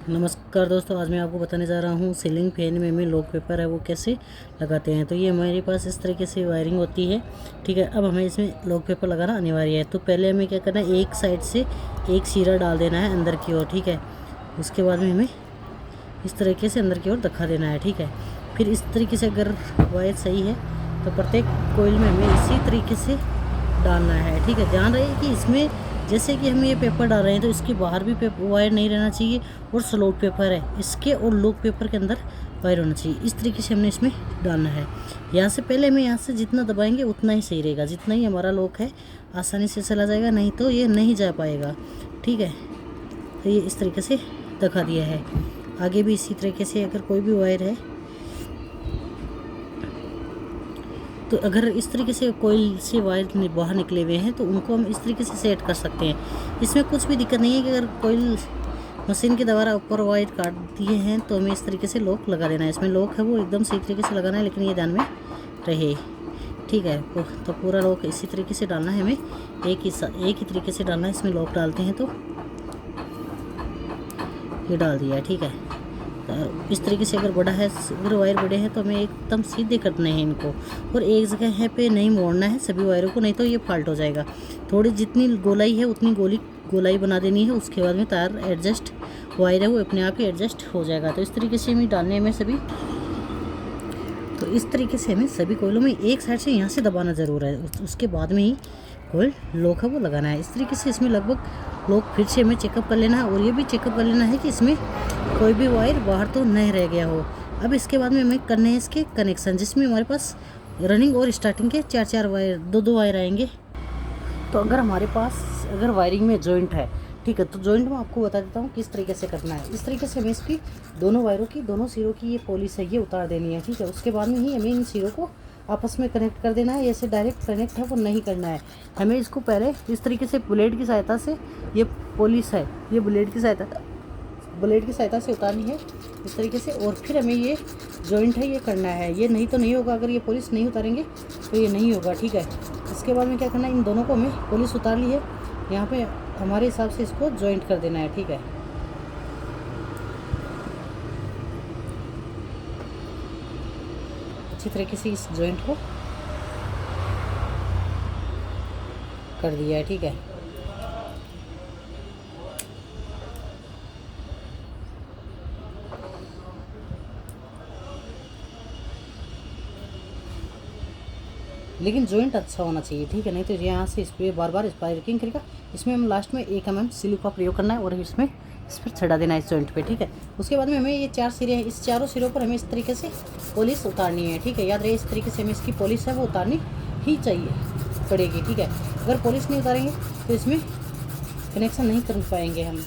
नमस्कार दोस्तों, आज मैं आपको बताने जा रहा हूँ सीलिंग फैन में हमें लॉक पेपर है वो कैसे लगाते हैं। तो ये हमारे पास इस तरीके से वायरिंग होती है। ठीक है, अब हमें इसमें लॉक पेपर लगाना अनिवार्य है। तो पहले हमें क्या करना है, एक साइड से एक सिरा डाल देना है अंदर की ओर। ठीक है, उसके बाद में हमें इस तरीके से अंदर की ओर दिखा देना है। ठीक है, फिर इस तरीके से अगर वायर सही है तो प्रत्येक कोयल में हमें इसी तरीके से डालना है। ठीक है, ध्यान रहे कि इसमें जैसे कि हम ये पेपर डाल रहे हैं तो इसके बाहर भी पेपर वायर नहीं रहना चाहिए, और स्लॉट पेपर है इसके और लॉक पेपर के अंदर वायर होना चाहिए। इस तरीके से हमने इसमें डालना है। यहाँ से पहले हमें यहाँ से जितना दबाएंगे उतना ही सही रहेगा, जितना ही हमारा लॉक है आसानी से चला जाएगा, नहीं तो ये नहीं जा पाएगा। ठीक है, तो ये इस तरीके से दिखा दिया है। आगे भी इसी तरीके से अगर कोई भी वायर है तो अगर इस तरीके से कोयल से वायर बाहर निकले हुए हैं तो उनको हम इस तरीके से सेट कर सकते हैं। इसमें कुछ भी दिक्कत नहीं है कि अगर कोयल मशीन के द्वारा ऊपर वायर काट दिए हैं तो हमें इस तरीके से लॉक लगा देना है। इसमें लॉक है वो एकदम सही तरीके से लगाना है, लेकिन ये ध्यान में रहे। ठीक है, तो पूरा लॉक इसी तरीके से डालना है हमें, एक ही तरीके से डालना है। इसमें लॉक डालते हैं तो ये डाल दिया है। ठीक है, इस तरीके से अगर बड़ा है, अगर वायर बड़े हैं तो हमें एकदम सीधे करने हैं इनको, और एक जगह है पे नहीं मोड़ना है सभी वायरों को, नहीं तो ये फाल्ट हो जाएगा। थोड़ी जितनी गोलाई है उतनी गोलाई बना देनी है। उसके बाद में तार एडजस्ट वायर है वो अपने आप ही एडजस्ट हो जाएगा। तो इस तरीके से हमें डालने हमें सभी, तो इस तरीके से हमें सभी कोयलों में एक साइड से यहाँ से दबाना ज़रूर है, उसके बाद में ही कोयल लॉक है वो लगाना है। इस तरीके से इसमें लगभग लॉक फिर से हमें चेकअप कर लेना है, और ये भी चेकअप कर लेना है कि इसमें कोई भी वायर बाहर तो नहीं रह गया हो। अब इसके बाद में हमें करने हैं इसके कनेक्शन, जिसमें हमारे पास रनिंग और स्टार्टिंग के चार वायर, दो वायर आएंगे। तो अगर हमारे पास अगर वायरिंग में जॉइंट है, ठीक है, तो जॉइंट में आपको बता देता हूँ किस तरीके से करना है। इस तरीके से हमें इसकी दोनों वायरों की, दोनों सिरों की ये पॉलिश है ये उतार देनी है। ठीक है, उसके बाद में ही हमें इन सिरों को आपस में कनेक्ट कर देना है। ऐसे डायरेक्ट कनेक्ट है वो नहीं करना है, हमें इसको पहले इस तरीके से ब्लेड की सहायता से, ये पॉलिश है ये ब्लेड की सहायता से उतारनी है इस तरीके से, और फिर हमें ये जॉइंट है ये करना है। ये नहीं तो नहीं होगा, अगर ये पॉलिश नहीं उतारेंगे तो ये नहीं होगा। ठीक है, इसके बाद में क्या करना है, इन दोनों को हमें पॉलिश उतार ली है, यहाँ पे हमारे हिसाब से इसको जॉइंट कर देना है। ठीक है, अच्छी तरीके से इस जॉइंट को कर दिया है। ठीक है, लेकिन जॉइंट अच्छा होना चाहिए। ठीक है, नहीं तो यहाँ से इस पर बार स्पार्किंग करेगा। इसमें हम लास्ट में 1 mm सिल्क का प्रयोग करना है और इसमें इस पर छड़ा देना है इस जॉइंट पे। ठीक है, उसके बाद में हमें ये 4 सिरे हैं, इस चारों सिरों पर हमें इस तरीके से पॉलिश उतारनी है। ठीक है, याद रहे इस तरीके से हमें इसकी पॉलिश है वो उतारनी ही चाहिए पड़ेगी। ठीक है, अगर पॉलिश नहीं उतारेंगे तो इसमें कनेक्शन नहीं कर पाएंगे हम।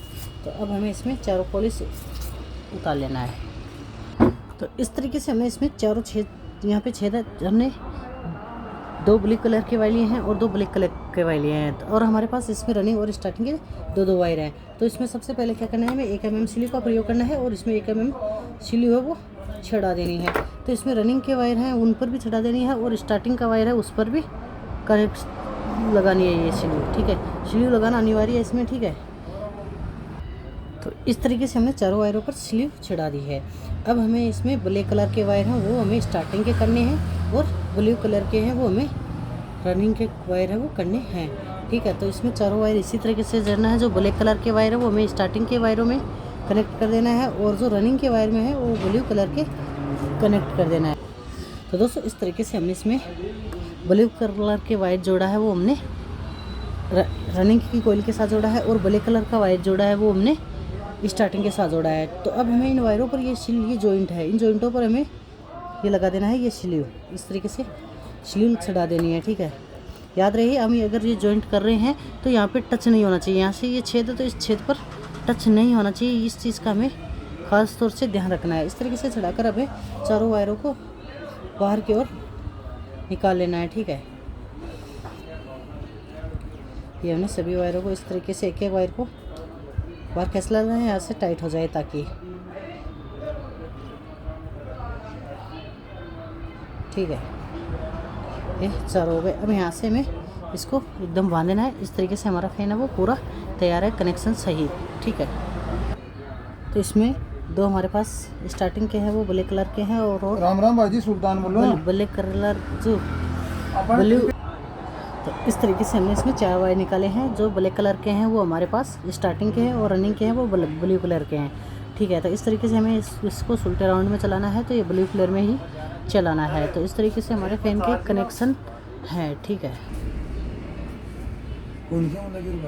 तो अब हमें इसमें चारों पॉलिश उतार लेना है। तो इस तरीके से हमें इसमें चारों छेद, यहाँ पे छेद है, हमने 2 ब्लैक कलर के वायर लिए हैं और 2 ब्लैक कलर के वायर लिए हैं, और हमारे पास इसमें रनिंग और स्टार्टिंग के 2 वायर हैं। तो इसमें सबसे पहले क्या करना है, हमें 1 mm सिल्क का प्रयोग करना है, और इसमें 1 mm सिल्क है वो छड़ा देनी है। तो इसमें रनिंग के वायर हैं उन पर भी छड़ा देनी है, और स्टार्टिंग का वायर है उस पर भी कनेक्ट लगानी है ये सिल्क। ठीक है, सिल्क लगाना अनिवार्य है इसमें। ठीक है, तो इस तरीके से हमने चारों वायरों पर स्लीव चढ़ा दी है। अब हमें इसमें ब्लैक कलर के वायर हैं वो हमें स्टार्टिंग के करने हैं, और ब्लू कलर के हैं वो हमें रनिंग के वायर है वो करने हैं। ठीक है, तो इसमें चारों वायर इसी तरीके से जोड़ना है। जो ब्लैक कलर के वायर है वो हमें स्टार्टिंग के वायरों में कनेक्ट कर देना है, और जो रनिंग के वायर में है वो ब्लू कलर के कनेक्ट कर देना है। तो दोस्तों इस तरीके से हमने इसमें ब्लू कलर के वायर जोड़ा है वो हमने रनिंग की कोयल के साथ जोड़ा है, और ब्लैक कलर का वायर जोड़ा है वो हमने स्टार्टिंग के साथ जोड़ा है। तो अब हमें इन वायरों पर ये जॉइंट है, इन जॉइंटों पर हमें ये लगा देना है ये स्लीव, इस तरीके से स्लीव चढ़ा देनी है। ठीक है, याद रहिए हम अगर ये जॉइंट कर रहे हैं तो यहाँ पे टच नहीं होना चाहिए। यहाँ से ये छेद है तो इस छेद पर टच नहीं होना चाहिए, इस चीज़ का हमें ख़ास तौर से ध्यान रखना है। इस तरीके से चढ़ाकर हमें चारों वायरों को बाहर की ओर निकाल लेना है। ठीक है, ये हमने सभी वायरों को इस तरीके से एक वायर को बाहर कैसे लाना है, यहाँ से टाइट हो जाए ताकि। ठीक है, ये चारों हो गए। अब यहाँ से हमें इसको एकदम बांध देना है। इस तरीके से हमारा फैन है वो पूरा तैयार है, कनेक्शन सही। ठीक है। तो इसमें दो हमारे पास स्टार्टिंग के हैं वो ब्लैक कलर के हैं और राम राम भाई जी, सुल्तान बोल रहा हूँ। ब्लैक कलर जो ब्लू। तो इस तरीके से हमने इसमें 4 वायर निकाले हैं। जो ब्लैक कलर के हैं वो हमारे पास स्टार्टिंग के हैं और रनिंग के हैं वो ब्लू कलर के हैं, ठीक है। तो इस तरीके से हमें इसको उल्टे राउंड में चलाना है, तो ये ब्लू कलर में ही चलाना है। तो इस तरीके से हमारे फैन के कनेक्शन है, ठीक है।